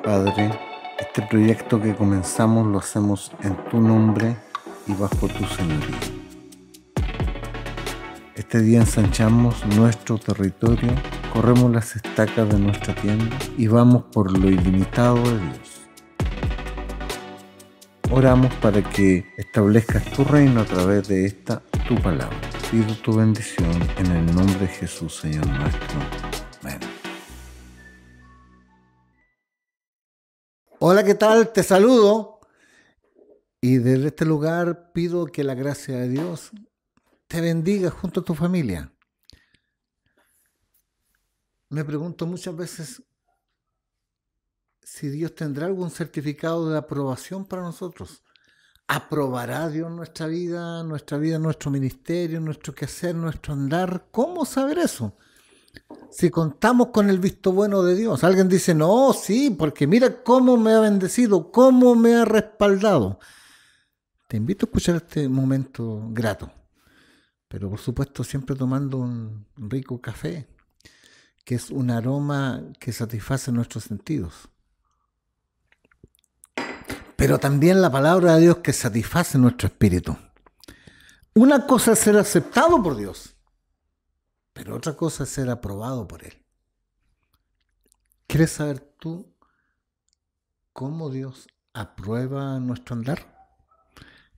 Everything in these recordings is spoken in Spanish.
Padre, este proyecto que comenzamos lo hacemos en tu nombre y bajo tu señoría. Este día ensanchamos nuestro territorio, corremos las estacas de nuestra tienda y vamos por lo ilimitado de Dios. Oramos para que establezcas tu reino a través de esta tu palabra. Pido tu bendición en el nombre de Jesús, Señor nuestro. Amén. Hola, ¿qué tal? Te saludo. Y desde este lugar pido que la gracia de Dios te bendiga junto a tu familia. Me pregunto muchas veces si Dios tendrá algún certificado de aprobación para nosotros. ¿Aprobará Dios nuestra vida, nuestro ministerio, nuestro quehacer, nuestro andar? ¿Cómo saber eso? Si contamos con el visto bueno de Dios. Alguien dice, no, sí, porque mira cómo me ha bendecido, cómo me ha respaldado. Te invito a escuchar este momento grato, pero por supuesto siempre tomando un rico café, que es un aroma que satisface nuestros sentidos. Pero también la palabra de Dios que satisface nuestro espíritu. Una cosa es ser aceptado por Dios, pero otra cosa es ser aprobado por Él. ¿Quieres saber tú cómo Dios aprueba nuestro andar?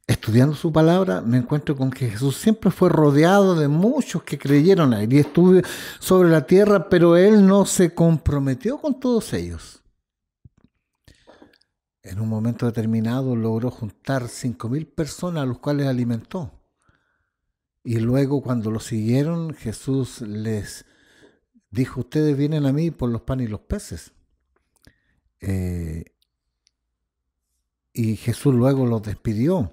Estudiando su palabra, me encuentro con que Jesús siempre fue rodeado de muchos que creyeron a Él y estuvo sobre la tierra, pero Él no se comprometió con todos ellos. En un momento determinado logró juntar 5,000 personas a los cuales alimentó. Y luego cuando lo siguieron, Jesús les dijo, ustedes vienen a mí por los panes y los peces. Y Jesús luego los despidió.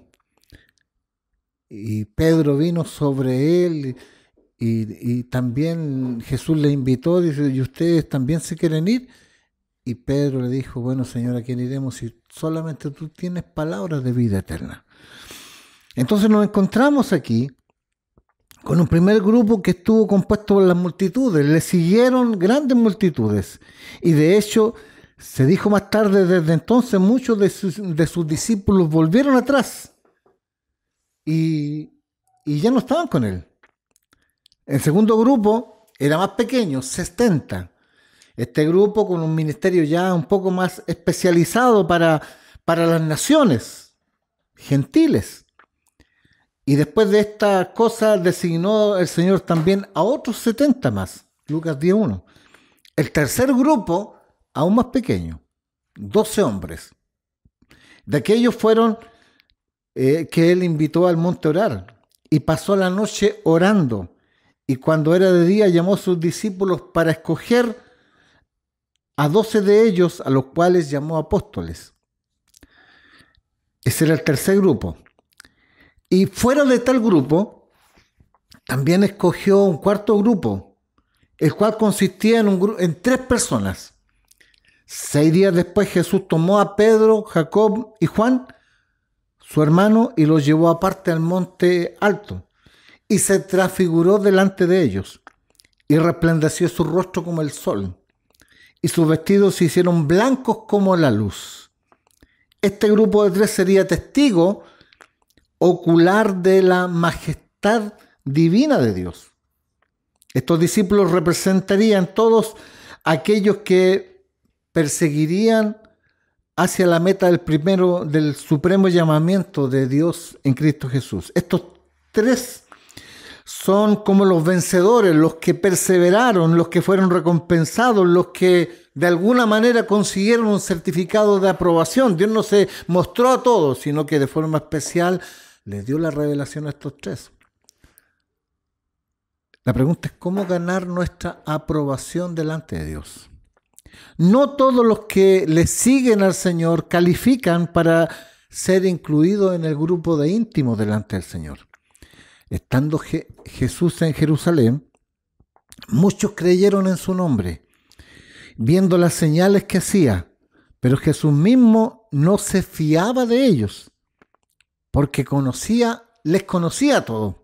Y Pedro vino sobre él y también Jesús le invitó, dice, ¿y ustedes también se quieren ir? Y Pedro le dijo, bueno, Señor, ¿a quién iremos si solamente tú tienes palabras de vida eterna? Entonces nos encontramos aquí con un primer grupo que estuvo compuesto por las multitudes. Le siguieron grandes multitudes. Y de hecho, se dijo más tarde, desde entonces muchos de sus discípulos volvieron atrás. Y ya no estaban con él. El segundo grupo era más pequeño, 70. Este grupo con un ministerio ya un poco más especializado para las naciones gentiles. Y después de esta cosa designó el Señor también a otros 70 más. Lucas 10:1. El tercer grupo, aún más pequeño, 12 hombres. De aquellos fueron que él invitó al monte a orar y pasó la noche orando, y cuando era de día llamó a sus discípulos para escoger a 12 de ellos, a los cuales llamó apóstoles. Ese era el tercer grupo. Y fuera de tal grupo también escogió un cuarto grupo, el cual consistía en 3 personas. 6 días después Jesús tomó a Pedro, Jacob y Juan, su hermano, y los llevó aparte al monte alto, y se transfiguró delante de ellos, y resplandeció su rostro como el sol, y sus vestidos se hicieron blancos como la luz. Este grupo de 3 sería testigo ocular de la majestad divina de Dios. Estos discípulos representarían todos aquellos que perseguirían hacia la meta del supremo llamamiento de Dios en Cristo Jesús. Estos 3 son como los vencedores, los que perseveraron, los que fueron recompensados, los que de alguna manera consiguieron un certificado de aprobación. Dios no se mostró a todos, sino que de forma especial les dio la revelación a estos 3. La pregunta es cómo ganar nuestra aprobación delante de Dios. No todos los que le siguen al Señor califican para ser incluidos en el grupo de íntimos delante del Señor. Estando Jesús en Jerusalén, muchos creyeron en su nombre, viendo las señales que hacía, pero Jesús mismo no se fiaba de ellos, porque les conocía a todos.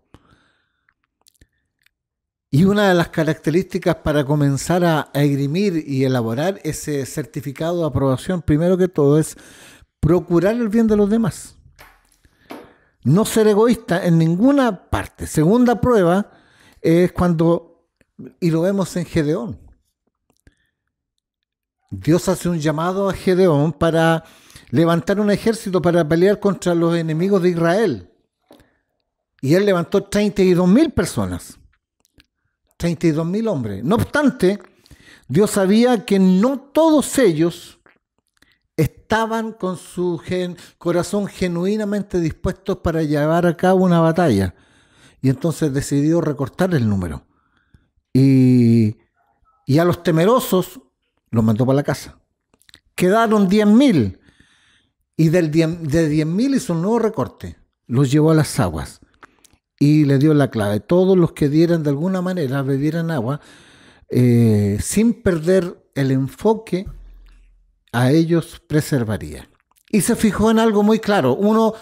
Y una de las características para comenzar a esgrimir y elaborar ese certificado de aprobación, primero que todo, es procurar el bien de los demás. No ser egoísta en ninguna parte. Segunda prueba es cuando, y lo vemos en Gedeón. Dios hace un llamado a Gedeón para levantar un ejército para pelear contra los enemigos de Israel. Y él levantó 32.000 personas. 32.000 hombres. No obstante, Dios sabía que no todos ellos estaban con su corazón genuinamente dispuestos para llevar a cabo una batalla. Y entonces decidió recortar el número. Y a los temerosos los mandó para la casa. Quedaron 10.000. Y de 10.000 hizo un nuevo recorte. Los llevó a las aguas. Y le dio la clave. Todos los que dieran de alguna manera, bebieran agua, sin perder el enfoque, a ellos preservaría. Y se fijó en algo muy claro. Uno,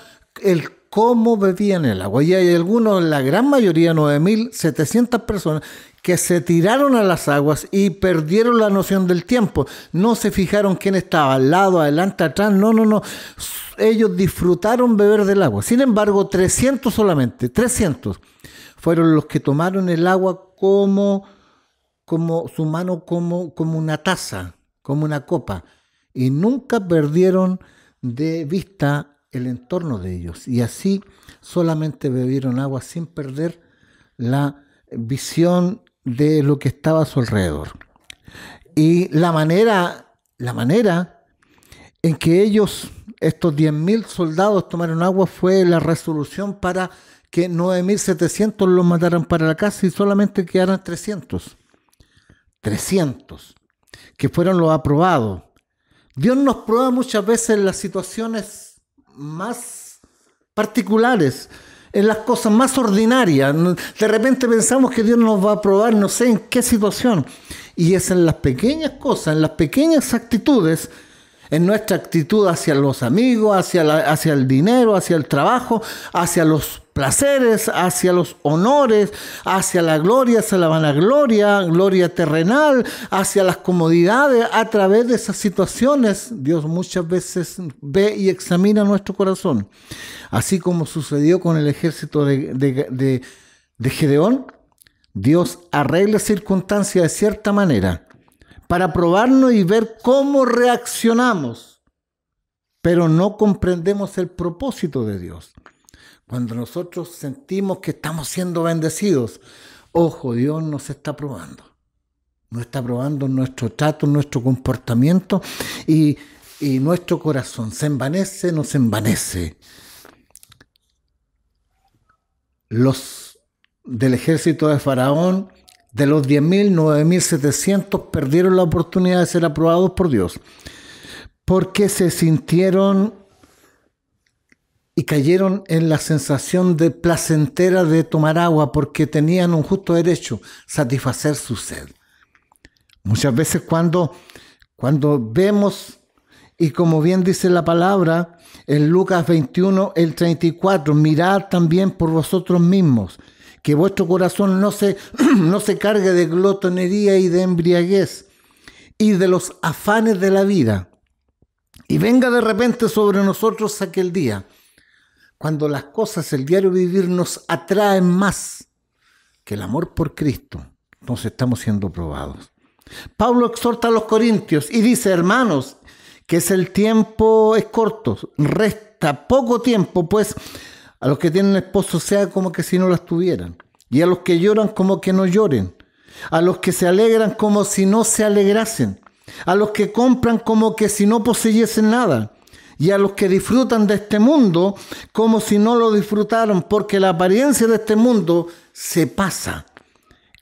el cómo bebían el agua. Y hay algunos, la gran mayoría, 9.700 personas, que se tiraron a las aguas y perdieron la noción del tiempo. No se fijaron quién estaba al lado, adelante, atrás. No. Ellos disfrutaron beber del agua. Sin embargo, 300 solamente, 300, fueron los que tomaron el agua como su mano, como una taza, como una copa. Y nunca perdieron de vista el entorno de ellos. Y así solamente bebieron agua sin perder la visión de lo que estaba a su alrededor. Y la manera en que ellos, estos 10.000 soldados, tomaron agua fue la resolución para que 9.700 los mataran para la casa y solamente quedaran 300. 300, que fueron los aprobados. Dios nos prueba muchas veces en las situaciones más particulares, en las cosas más ordinarias. De repente pensamos que Dios nos va a probar, no sé en qué situación. Y es en las pequeñas cosas, en las pequeñas actitudes, en nuestra actitud hacia los amigos, hacia el dinero, hacia el trabajo, hacia los placeres, hacia los honores, hacia la gloria, hacia la vanagloria, gloria terrenal, hacia las comodidades. A través de esas situaciones, Dios muchas veces ve y examina nuestro corazón. Así como sucedió con el ejército de Gedeón, Dios arregla circunstancias de cierta manera para probarnos y ver cómo reaccionamos, pero no comprendemos el propósito de Dios. Cuando nosotros sentimos que estamos siendo bendecidos, ojo, Dios nos está probando. Nos está probando nuestro trato, nuestro comportamiento y nuestro corazón. ¿Se envanece? ¿No se envanece? Los del ejército de Faraón, de los 10.000, 9.700 perdieron la oportunidad de ser aprobados por Dios porque se sintieron y cayeron en la sensación de placentera de tomar agua porque tenían un justo derecho, satisfacer su sed. Muchas veces cuando vemos, y como bien dice la palabra en Lucas 21, el 34, mirad también por vosotros mismos, que vuestro corazón no se cargue de glotonería y de embriaguez y de los afanes de la vida. Y venga de repente sobre nosotros aquel día, cuando las cosas, el diario vivir, nos atraen más que el amor por Cristo. Entonces estamos siendo probados. Pablo exhorta a los corintios y dice, hermanos, que el tiempo es corto, resta poco tiempo, pues a los que tienen esposo sea como que si no las tuvieran, y a los que lloran como que no lloren, a los que se alegran como si no se alegrasen, a los que compran como que si no poseyesen nada, y a los que disfrutan de este mundo como si no lo disfrutaran, porque la apariencia de este mundo se pasa.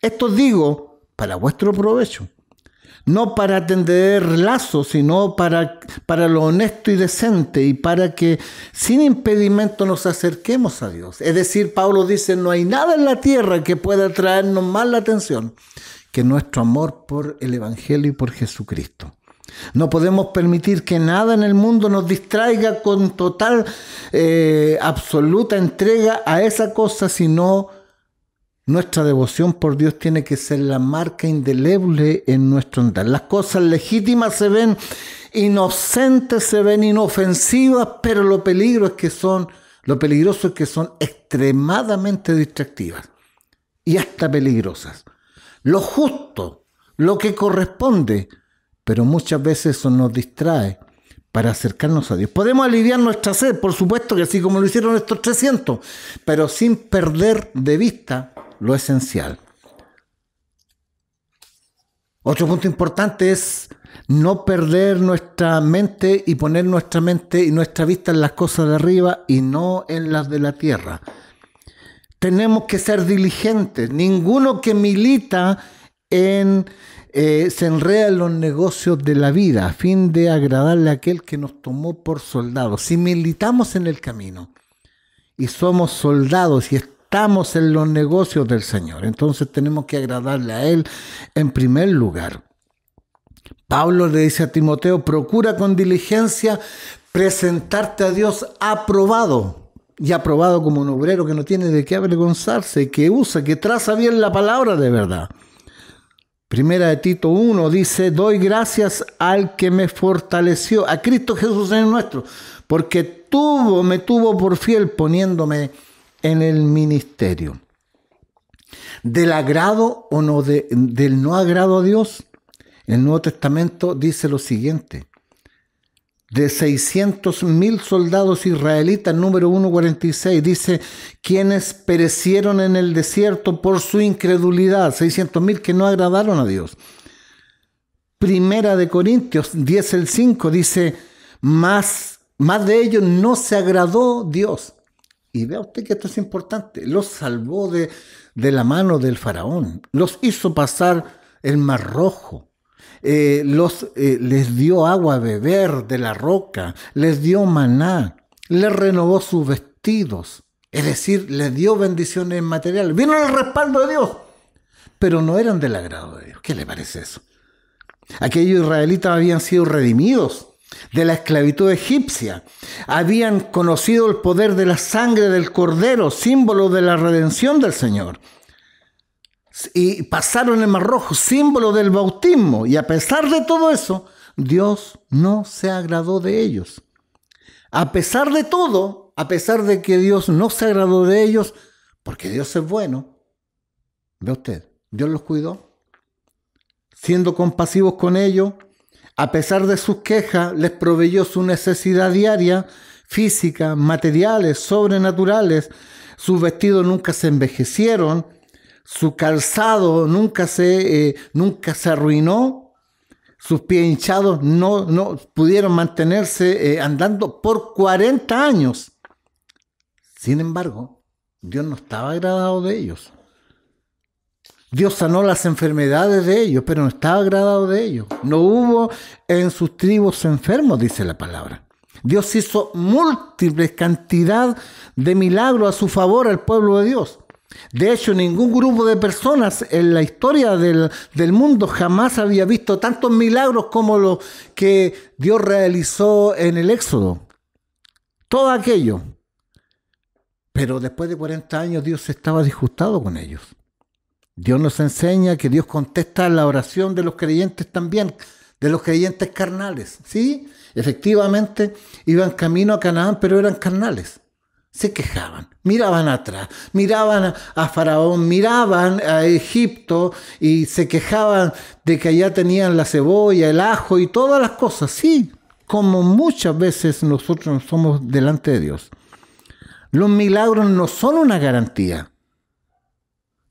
Esto digo para vuestro provecho, no para tender lazos, sino para lo honesto y decente, y para que sin impedimento nos acerquemos a Dios. Es decir, Pablo dice, no hay nada en la tierra que pueda traernos más la atención que nuestro amor por el Evangelio y por Jesucristo. No podemos permitir que nada en el mundo nos distraiga con total, absoluta entrega a esa cosa, sino Nuestra devoción por Dios tiene que ser la marca indeleble en nuestro andar. Las cosas legítimas se ven inocentes, se ven inofensivas, pero lo peligroso es que son extremadamente distractivas y hasta peligrosas. Lo justo, lo que corresponde, pero muchas veces eso nos distrae para acercarnos a Dios. Podemos aliviar nuestra sed, por supuesto que así como lo hicieron estos 300, pero sin perder de vista lo esencial. Otro punto importante es no perder nuestra mente y poner nuestra mente y nuestra vista en las cosas de arriba y no en las de la tierra. Tenemos que ser diligentes. Ninguno que milita se enreda en los negocios de la vida a fin de agradarle a aquel que nos tomó por soldados. Si militamos en el camino y somos soldados y estamos en los negocios del Señor, entonces tenemos que agradarle a Él en primer lugar. Pablo le dice a Timoteo: procura con diligencia presentarte a Dios aprobado, y aprobado como un obrero que no tiene de qué avergonzarse, que traza bien la palabra de verdad. Primera de Tito 1 dice: doy gracias al que me fortaleció, a Cristo Jesús Señor nuestro, porque me tuvo por fiel poniéndome en el ministerio. Del agrado o no del no agrado a Dios, el Nuevo Testamento dice lo siguiente: de 600,000 soldados israelitas, número 1:46, dice: quienes perecieron en el desierto por su incredulidad, 600,000 que no agradaron a Dios. Primera de Corintios 10:5 dice: más de ellos no se agradó Dios. Y vea usted que esto es importante: los salvó de la mano del faraón, los hizo pasar el Mar Rojo, les dio agua a beber de la roca, les dio maná, les renovó sus vestidos, es decir, les dio bendiciones materiales. Vino el respaldo de Dios, pero no eran del agrado de Dios. ¿Qué le parece eso? Aquellos israelitas habían sido redimidos de la esclavitud egipcia, habían conocido el poder de la sangre del Cordero, símbolo de la redención del Señor, y pasaron el Mar Rojo, símbolo del bautismo, y a pesar de todo eso, Dios no se agradó de ellos. A pesar de todo, a pesar de que Dios no se agradó de ellos, porque Dios es bueno, ve usted, Dios los cuidó, siendo compasivos con ellos. A pesar de sus quejas, les proveyó su necesidad diaria, física, materiales, sobrenaturales. Sus vestidos nunca se envejecieron, su calzado nunca se arruinó, sus pies hinchados no pudieron mantenerse andando por 40 años. Sin embargo, Dios no estaba agradado de ellos. Dios sanó las enfermedades de ellos, pero no estaba agradado de ellos. No hubo en sus tribus enfermos, dice la palabra. Dios hizo múltiples cantidad de milagros a su favor al pueblo de Dios. De hecho, ningún grupo de personas en la historia del mundo jamás había visto tantos milagros como los que Dios realizó en el Éxodo. Todo aquello. Pero después de 40 años Dios estaba disgustado con ellos. Dios nos enseña que Dios contesta la oración de los creyentes también, de los creyentes carnales. Sí, efectivamente, iban camino a Canaán, pero eran carnales. Se quejaban, miraban atrás, miraban a Faraón, miraban a Egipto y se quejaban de que allá tenían la cebolla, el ajo y todas las cosas. Sí, como muchas veces nosotros somos delante de Dios. Los milagros no son una garantía.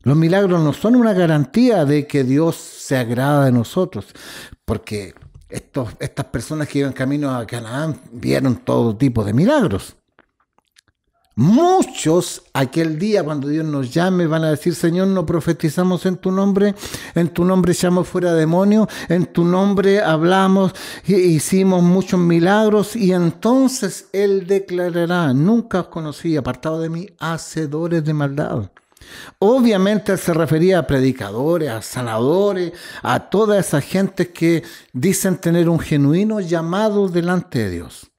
Los milagros no son una garantía de que Dios se agrada de nosotros, porque estas personas que iban camino a Canaán vieron todo tipo de milagros. Muchos aquel día cuando Dios nos llame van a decir: Señor, no profetizamos en tu nombre echamos fuera demonios, en tu nombre hablamos, hicimos muchos milagros. Y entonces Él declarará: nunca os conocí, apartado de mí, hacedores de maldad. Obviamente Él se refería a predicadores, a sanadores, a toda esa gente que dicen tener un genuino llamado delante de Dios.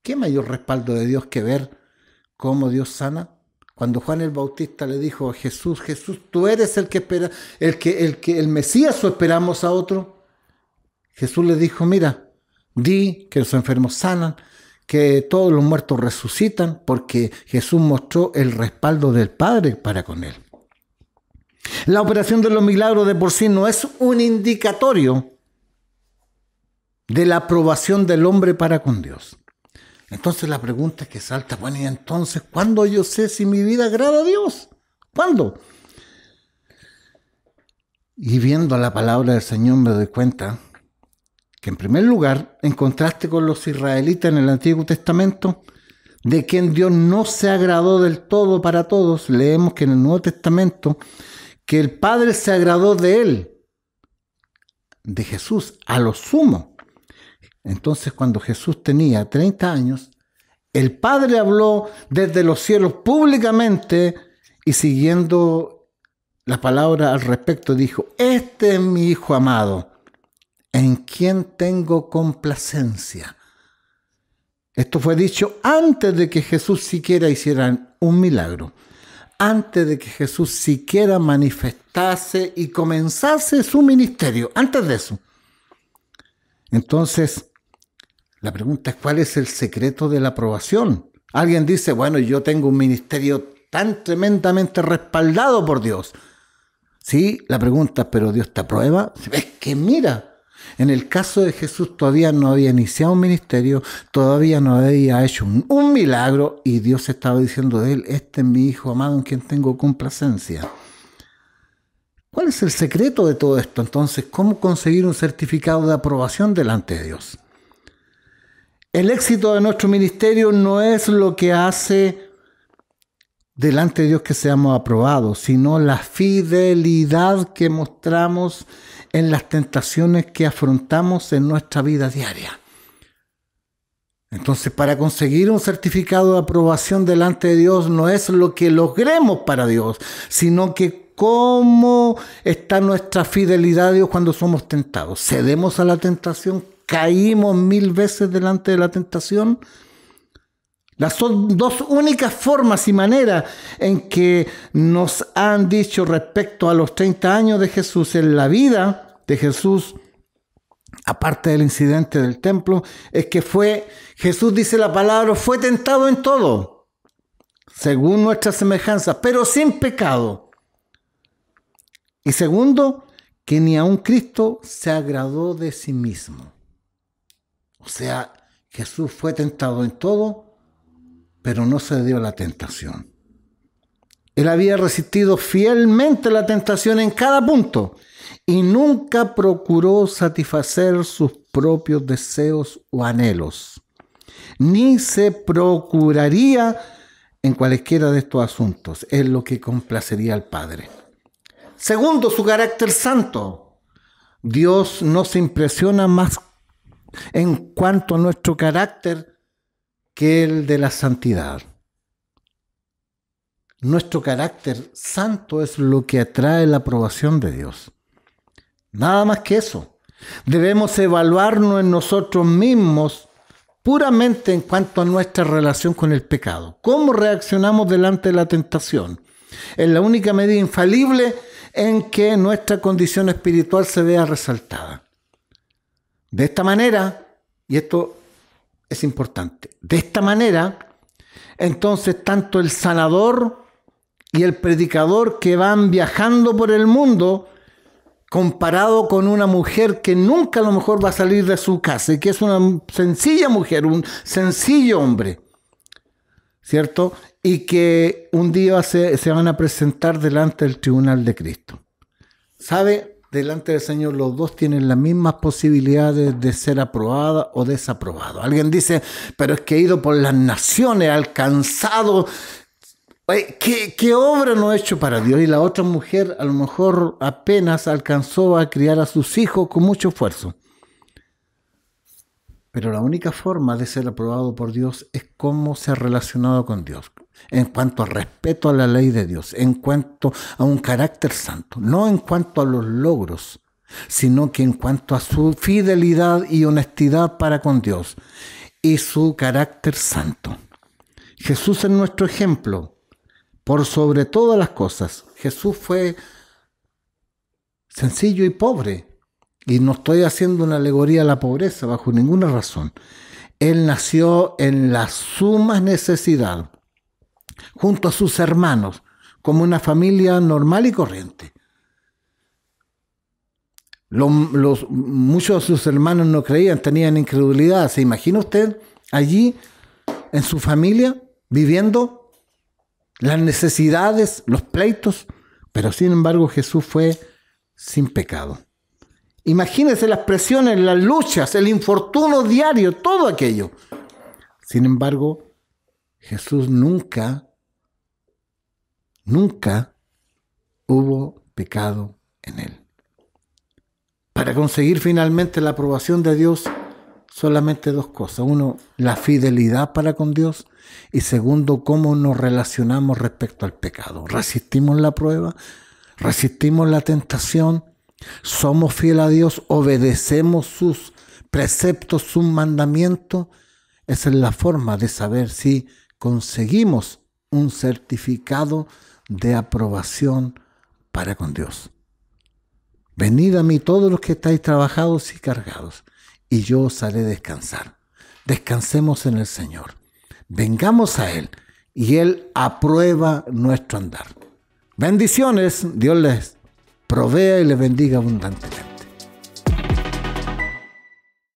¿Qué mayor respaldo de Dios que ver cómo Dios sana? Cuando Juan el Bautista le dijo a Jesús, Jesús, tú eres el que espera, el Mesías, o esperamos a otro. Jesús le dijo, mira, di que los enfermos sanan, que todos los muertos resucitan, porque Jesús mostró el respaldo del Padre para con él. La operación de los milagros de por sí no es un indicatorio de la aprobación del hombre para con Dios. Entonces la pregunta que salta, bueno, y entonces, ¿cuándo yo sé si mi vida agrada a Dios? ¿Cuándo? Y viendo la palabra del Señor me doy cuenta que en primer lugar, en contraste con los israelitas en el Antiguo Testamento, de quien Dios no se agradó del todo para todos, leemos que en el Nuevo Testamento, que el Padre se agradó de él, de Jesús, a lo sumo. Entonces, cuando Jesús tenía 30 años, el Padre habló desde los cielos públicamente y siguiendo la palabra al respecto dijo, este es mi Hijo amado, en quien tengo complacencia. Esto fue dicho antes de que Jesús siquiera hiciera un milagro, antes de que Jesús siquiera manifestase y comenzase su ministerio, antes de eso. Entonces, la pregunta es, ¿cuál es el secreto de la aprobación? Alguien dice, bueno, yo tengo un ministerio tan tremendamente respaldado por Dios. Sí, la pregunta, ¿pero Dios te aprueba? Es que mira, en el caso de Jesús todavía no había iniciado un ministerio, todavía no había hecho un milagro y Dios estaba diciendo de él, este es mi Hijo amado en quien tengo complacencia. ¿Cuál es el secreto de todo esto? Entonces, ¿cómo conseguir un certificado de aprobación delante de Dios? El éxito de nuestro ministerio no es lo que hace delante de Dios que seamos aprobados, sino la fidelidad que mostramos en las tentaciones que afrontamos en nuestra vida diaria. Entonces, para conseguir un certificado de aprobación delante de Dios no es lo que logremos para Dios, sino que cómo está nuestra fidelidad a Dios cuando somos tentados. ¿Cedemos a la tentación? ¿Caímos 1000 veces delante de la tentación? Las son dos únicas formas y maneras en que nos han dicho respecto a los 30 años de Jesús en la vida de Jesús, aparte del incidente del templo, es que Jesús dice la palabra, fue tentado en todo, según nuestra semejanza, pero sin pecado. Y segundo, que ni aun Cristo se agradó de sí mismo. O sea, Jesús fue tentado en todo, pero no se dio la tentación. Él había resistido fielmente la tentación en cada punto y nunca procuró satisfacer sus propios deseos o anhelos, ni se procuraría en cualesquiera de estos asuntos. Es lo que complacería al Padre. Segundo, su carácter santo. Dios no se impresiona más en cuanto a nuestro carácter que el de la santidad. Nuestro carácter santo es lo que atrae la aprobación de Dios. Nada más que eso. Debemos evaluarnos en nosotros mismos puramente en cuanto a nuestra relación con el pecado. ¿Cómo reaccionamos delante de la tentación? Es la única medida infalible en que nuestra condición espiritual se vea resaltada. De esta manera, y esto es importante, de esta manera, entonces tanto el sanador y el predicador que van viajando por el mundo, comparado con una mujer que nunca a lo mejor va a salir de su casa, y que es una sencilla mujer, un sencillo hombre, ¿cierto? Y que un día se van a presentar delante del tribunal de Cristo. ¿Sabe? Delante del Señor los dos tienen las mismas posibilidades de ser aprobada o desaprobado. Alguien dice, pero es que he ido por las naciones, he alcanzado. ¿Qué obra no he hecho para Dios? Y la otra mujer a lo mejor apenas alcanzó a criar a sus hijos con mucho esfuerzo. Pero la única forma de ser aprobado por Dios es cómo se ha relacionado con Dios, en cuanto al respeto a la ley de Dios, en cuanto a un carácter santo, no en cuanto a los logros, sino que en cuanto a su fidelidad y honestidad para con Dios y su carácter santo. Jesús es nuestro ejemplo, por sobre todas las cosas. Jesús fue sencillo y pobre. Y no estoy haciendo una alegoría a la pobreza bajo ninguna razón. Él nació en la suma necesidad, junto a sus hermanos, como una familia normal y corriente. Muchos de sus hermanos no creían, tenían incredulidad. ¿Se imagina usted allí, en su familia, viviendo las necesidades, los pleitos? Pero sin embargo Jesús fue sin pecado. Imagínese las presiones, las luchas, el infortunio diario, todo aquello. Sin embargo, Jesús nunca hubo pecado en él. Para conseguir finalmente la aprobación de Dios, solamente dos cosas. Uno, la fidelidad para con Dios. Y segundo, cómo nos relacionamos respecto al pecado. ¿Resistimos la prueba? ¿Resistimos la tentación? ¿Somos fieles a Dios? ¿Obedecemos sus preceptos, sus mandamientos? Esa es la forma de saber si conseguimos un certificado de aprobación para con Dios. Venid a mí todos los que estáis trabajados y cargados, y yo os haré descansar. Descansemos en el Señor. Vengamos a Él, y Él aprueba nuestro andar. Bendiciones, Dios les provea y les bendiga abundantemente.